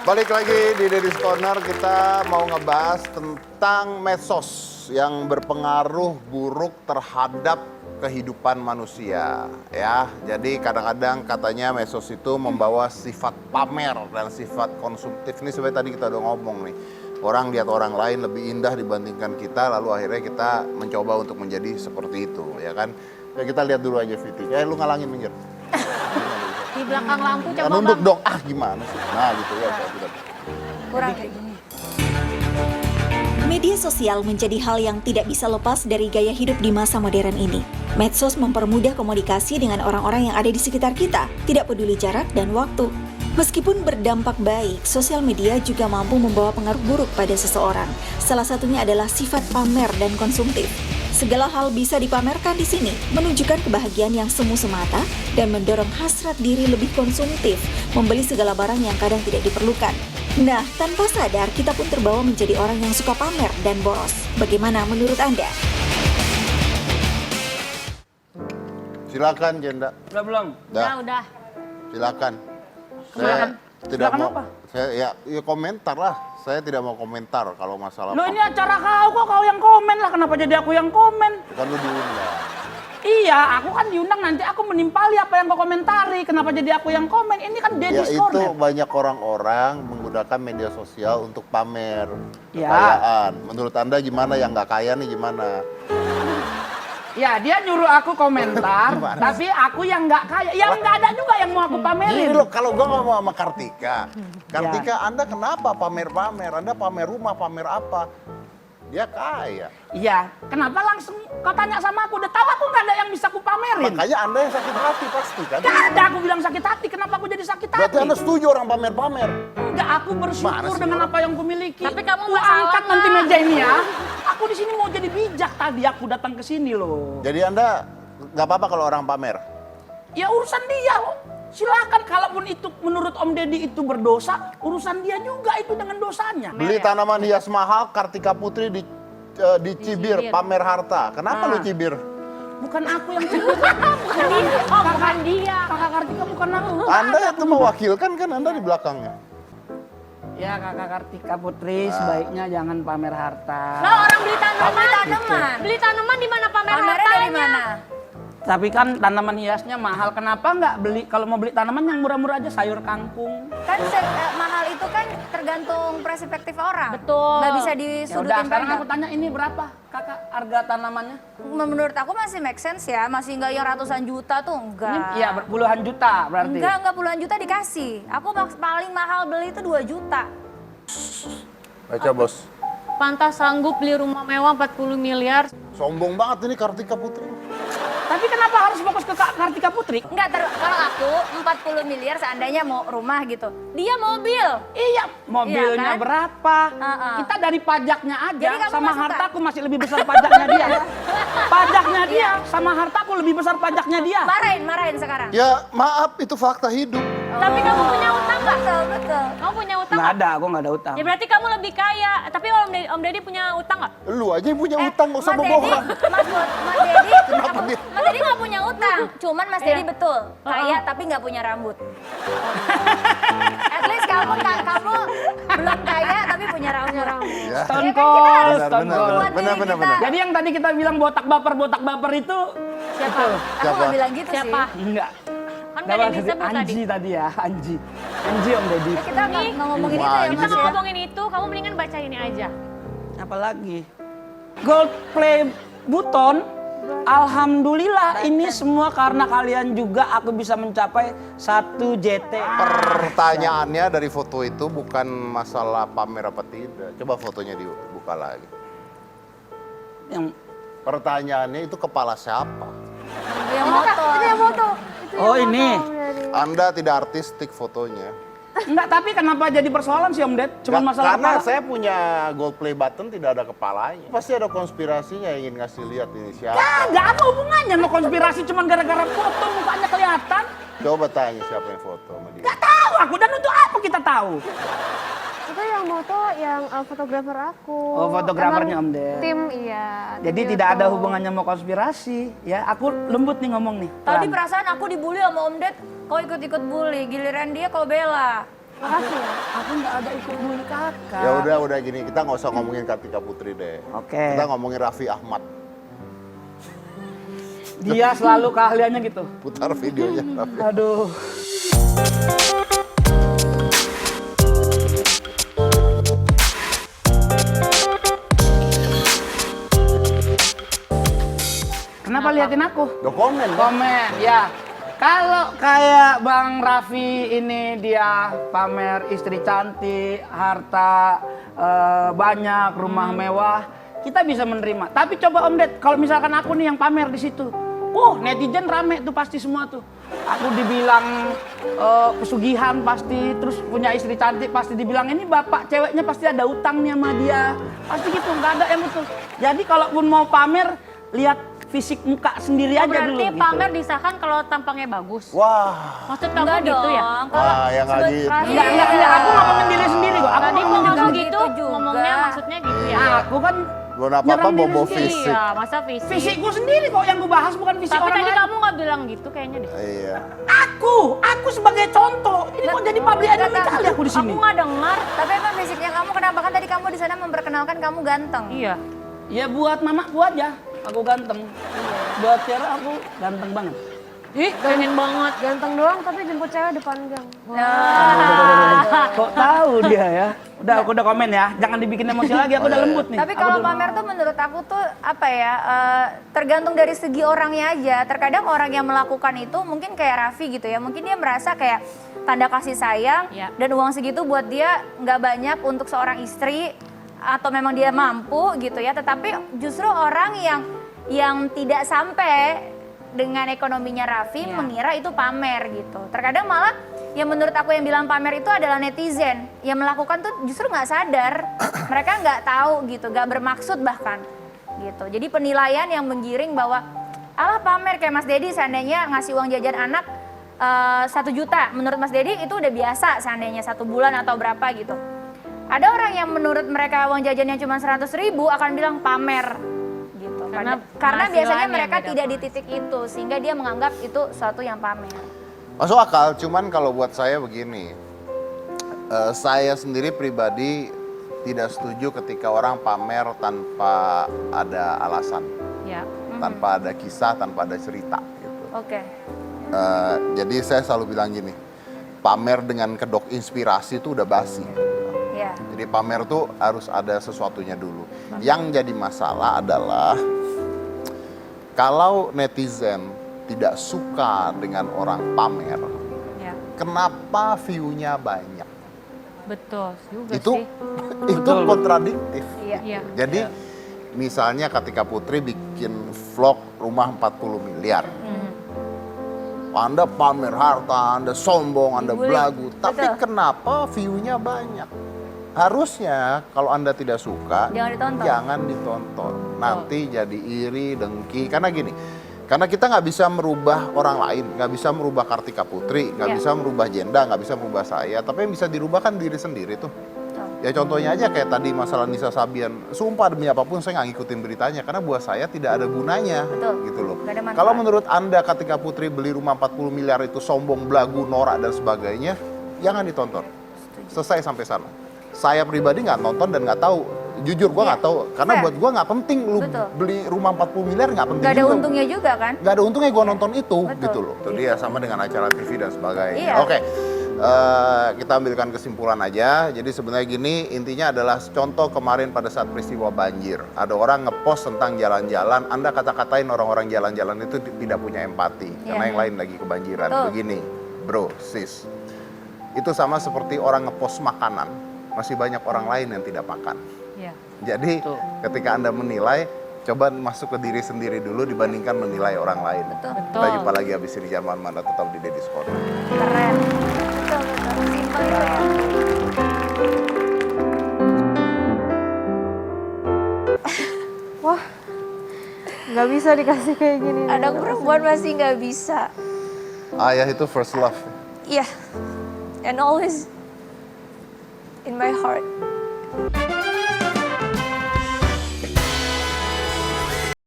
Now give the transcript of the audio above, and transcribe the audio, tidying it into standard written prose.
Balik lagi di Deddy's Corner, kita mau ngebahas tentang medsos yang berpengaruh buruk terhadap kehidupan manusia ya. Jadi kadang-kadang katanya medsos itu membawa sifat pamer dan sifat konsumtif. Ini sebenarnya tadi kita udah ngomong nih. Orang lihat orang lain lebih indah dibandingkan kita, lalu akhirnya kita mencoba untuk menjadi seperti itu, ya kan? Ya kita lihat dulu aja Viti. Lu ngalangin minggir. Di belakang lampu coba Nunduk bang. dong, gimana sih? Nah gitu ya. Kurang kayak gini. Media sosial menjadi hal yang tidak bisa lepas dari gaya hidup di masa modern ini. Medsos mempermudah komunikasi dengan orang-orang yang ada di sekitar kita, tidak peduli jarak dan waktu. Meskipun berdampak baik, sosial media juga mampu membawa pengaruh buruk pada seseorang. Salah satunya adalah sifat pamer dan konsumtif. Segala hal bisa dipamerkan di sini, menunjukkan kebahagiaan yang semu semata dan mendorong hasrat diri lebih konsumtif, membeli segala barang yang kadang tidak diperlukan. Nah, tanpa sadar kita pun terbawa menjadi orang yang suka pamer dan boros. Bagaimana menurut Anda? Silakan Jenda. Belum. Udah. Silakan. Silakan. Tidak Silakan mau. apa? Saya ya komentar lah. Saya tidak mau komentar kalau masalah. Lo ini acara kau yang komen lah. Kenapa jadi aku yang komen? Kan lu diundang. Iya, aku kan diundang nanti aku menimpali apa yang kau komentari. Kenapa jadi aku yang komen? Ini kan Ya Deddy's itu Corner. banyak orang-orang menggunakan media sosial untuk pamer Ya. kekayaan. Menurut Anda gimana, yang nggak kaya nih gimana? Ya, dia nyuruh aku komentar, tapi aku yang nggak kaya. Yang nggak ada juga yang mau aku Gini pamerin. loh, kalau gua ngomong sama Kartika, Kartika Anda kenapa pamer-pamer? Anda pamer rumah, pamer apa? Dia kaya. Iya, kenapa langsung kau tanya sama aku? Udah tahu aku nggak ada yang bisa aku pamerin. Makanya Anda yang sakit hati pasti kan? Nggak ada aku bilang sakit hati. Kenapa aku jadi sakit hati? Berarti Anda setuju orang pamer-pamer? Enggak, aku Mana bersyukur sih dengan orang? apa yang kumiliki. Tapi kamu Ku masalah angkat nanti nggak? meja ini ya. Aku di sini mau jadi bijak tadi aku datang ke sini loh. Jadi Anda nggak apa-apa kalau orang pamer? Ya urusan dia. Silakan, kalaupun itu menurut Om Deddy itu berdosa, urusan dia juga itu dengan dosanya. Beli tanaman hias mahal, Kartika Putri di Cibir, pamer harta. Kenapa lu cibir? Bukan aku yang cibir. Bukan dia. Kakak Kartika bukan aku. Anda itu mewakilkan kan Anda di belakangnya. Ya kakak Kartika Putri, sebaiknya jangan pamer harta. Nah, orang beli tanaman. Beli tanaman di mana pamer Pamernya hartanya? dari mana? Tapi kan tanaman hiasnya mahal. Kenapa nggak beli? Kalau mau beli tanaman yang murah-murah aja, sayur kangkung. Kan mahal itu kan tergantung perspektif orang. Betul. Nggak bisa Ya udah, disudutin sekarang banget. aku tanya ini berapa kakak harga tanamannya? Menurut aku masih make sense ya, masih nggak yang ratusan juta tuh enggak. Ini iya puluhan juta berarti. Enggak puluhan juta dikasih. Aku paling mahal beli itu 2 juta. Baca bos. Pantas sanggup beli rumah mewah 40 miliar. Sombong banget ini Kartika Putri. Tapi kenapa harus fokus ke Kak Kartika Putri? Enggak, kalau aku 40 miliar seandainya mau rumah gitu. Dia mobil. Iya, mobilnya Iya kan? berapa? Heeh. Kita dari pajaknya aja Jadi kamu sama nggak suka? hartaku masih lebih besar pajaknya dia. Pajaknya dia sama hartaku lebih besar pajaknya dia. Marahin sekarang. Ya maaf, itu fakta hidup. Tapi kamu punya utang nggak? Betul. Kamu punya utang Nggak nggak? ada, aku nggak ada utang. Ya berarti kamu lebih kaya. Tapi Om Deddy punya utang nggak? Lu aja yang punya utang, gak usah Mas Dedi, bohong. Mas Dedi, Kenapa dia? Mas Dedi nggak punya utang. Cuman Mas Dedi betul kaya tapi nggak punya rambut. At least kamu belum kaya tapi punya rambut. Ya. Stone Ya kan Cold, kita Stone benar, Cold. benar, benar, benar. Jadi yang tadi kita bilang botak baper itu Siapa? itu. Aku Siapa? nggak bilang gitu Siapa? sih. Enggak. Kan Nggak gak ada apa, yang disebut tadi. Anji tadi ya, Anji. Anji Om Deddy. Ya, kita nggak ngomongin Wah, itu ya ini Kita Mas. nggak ya. ngomongin itu, kamu mendingan baca ini aja. Apalagi Gold Play Button. Alhamdulillah ini semua karena kalian juga aku bisa mencapai 1 JT. Pertanyaannya dari foto itu bukan masalah pamer apa tidak. Coba fotonya dibuka lagi. Yang Pertanyaannya itu kepala siapa? Yang motor. Ini yang moto. oh ini. Anda tidak artistik fotonya. Enggak, tapi kenapa jadi persoalan sih Om Ded? Cuman masalah Karena kepala. saya punya gold play button tidak ada kepalanya. Pasti ada konspirasinya yang ingin ngasih lihat ini siapa. Nggak apa hubungannya mau konspirasi cuman gara-gara foto mukanya kelihatan. Coba tanya siapa yang foto sama dia. Nggak tahu aku, dan untuk apa kita tahu? Itu yang moto yang fotografer aku. Oh, fotografernya Emang Om Ded. Tim, iya. Jadi tim tidak ada foto. hubungannya mau konspirasi. Ya, aku lembut nih ngomong nih. Tadi pelan. perasaan aku dibully sama Om Ded, kau ikut-ikut bully. Giliran dia kau bela. Makasih ya. Aku nggak ada ikut bully kakak. Ya udah gini, kita nggak usah ngomongin Kartika Putri deh. Oke. Kita ngomongin Raffi Ahmad. Dia selalu keahliannya gitu. Putar videonya Raffi. Aduh. Kenapa liatin aku? Udah komen kan? Komen, ya. Kalau kayak Bang Raffi ini dia pamer istri cantik, harta banyak, rumah mewah, kita bisa menerima. Tapi coba Om Ded, kalau misalkan aku nih yang pamer di situ, netizen rame tuh pasti semua tuh. Aku dibilang pesugihan pasti, terus punya istri cantik pasti dibilang ini bapak ceweknya pasti ada utangnya sama dia, pasti gitu, nggak ada yang betul. Jadi kalaupun mau pamer, lihat fisik muka sendiri aja dulu. Berarti gitu. pamer disahkan kalau tampangnya bagus. Wah. Maksud kamu Enggak gitu ya? dong. Wah, yang nggak gitu. Enggak, aku ngomongin diri sendiri kok. Aku Tadi ngomongin ngomong diri gitu, gitu juga. ngomongnya maksudnya gitu ya? Aku kan Belum apa-apa nyerang diri bobo sendiri. fisik. Iya, masa fisik. fisikku sendiri kok yang gue bahas, bukan fisik Tapi orang tadi lain. kamu nggak bilang gitu kayaknya deh. Iya. Aku sebagai contoh. Ini kok jadi public enemy kali aku di sini. Aku nggak dengar. Tapi emang fisiknya kamu kenapa kan tadi kamu di sana memperkenalkan kamu ganteng. Iya. Ya buat mamaku aja, aku ganteng. Buat Tiara aku ganteng banget. Ih, pengen banget. Ganteng doang tapi jemput cewek depan gang. Kok tahu dia ya? Udah, aku udah komen ya. Jangan dibikin emosi lagi, aku udah lembut nih. Tapi Aku kalau udah- pamer tuh menurut aku tuh apa ya, tergantung dari segi orangnya aja. Terkadang orang yang melakukan itu mungkin kayak Raffi gitu ya, mungkin dia merasa kayak tanda kasih sayang Ya. dan uang segitu buat dia nggak banyak untuk seorang istri atau memang dia mampu gitu ya. Tetapi justru orang yang tidak sampai dengan ekonominya Raffi Ya. mengira itu pamer gitu. Terkadang malah yang menurut aku yang bilang pamer itu adalah netizen yang melakukan tuh justru nggak sadar, mereka nggak tahu gitu, nggak bermaksud bahkan gitu. Jadi penilaian yang menggiring bahwa alah pamer kayak Mas Dedi seandainya ngasih uang jajan anak 1 juta, menurut Mas Dedi itu udah biasa seandainya 1 bulan atau berapa gitu. Ada orang yang menurut mereka uang jajannya cuma 100.000 akan bilang pamer gitu. Karena biasanya penghasilannya mereka beda tidak di banget. titik itu sehingga dia menganggap itu suatu yang pamer. Masuk akal, cuman kalau buat saya begini, saya sendiri pribadi tidak setuju ketika orang pamer tanpa ada alasan, Ya. tanpa ada kisah, tanpa ada cerita gitu. Oke. Jadi saya selalu bilang gini, pamer dengan kedok inspirasi itu udah basi. Ya. Jadi pamer tuh harus ada sesuatunya dulu. Yang jadi masalah adalah kalau netizen tidak suka dengan orang pamer, Ya. kenapa view-nya banyak? Betul juga Itu sih. itu kontradiktif. Iya. Iya. Jadi misalnya Kartika Putri bikin vlog rumah 40 miliar. Anda pamer harta, Anda sombong, Anda Dibully. belagu. Tapi Betul. kenapa view-nya banyak? Harusnya kalau Anda tidak suka, Jangan ditonton. jangan ditonton. Nanti jadi iri, dengki. Karena gini, karena kita nggak bisa merubah orang lain, nggak bisa merubah Kartika Putri, nggak Iya. bisa merubah Jenda, nggak bisa merubah saya. Tapi yang bisa dirubah kan diri sendiri tuh. Ya contohnya aja kayak tadi masalah Nisa Sabian. Sumpah demi apapun saya nggak ngikutin beritanya karena buat saya tidak ada gunanya. Betul. Gitu loh. Nggak ada manfaat. Kalau menurut Anda Kartika Putri beli rumah 40 miliar itu sombong, belagu, norak dan sebagainya, jangan ditonton. Selesai sampai sana. Saya pribadi nggak nonton dan nggak tahu. Jujur gue nggak tahu karena Fair. buat gue nggak penting lu Betul. beli rumah 40 miliar nggak penting Gak ada juga. untungnya juga kan? Nggak ada untungnya gue nonton itu Betul. gitu loh. Itu dia sama dengan acara TV dan sebagainya. Iya. Oke. Kita ambilkan kesimpulan aja. Jadi sebenarnya gini, intinya adalah contoh kemarin pada saat peristiwa banjir. Ada orang ngepost tentang jalan-jalan, Anda kata-katain orang-orang jalan-jalan itu tidak punya empati. Karena Iya. yang lain lagi kebanjiran. Betul. Begini, bro, sis. Itu sama seperti orang ngepost makanan. Masih banyak orang lain yang tidak makan. Iya. Jadi Betul. ketika Anda menilai, coba masuk ke diri sendiri dulu dibandingkan menilai orang lain. Betul. Kita jumpa lagi habis ini jangan mana tetap di Deddy's Corner. Keren. Betul, betul. Simpel itu ya. Wah, nggak bisa dikasih kayak gini. Anak perempuan masih nggak bisa. Ayah itu first love. Iya. And always in my heart.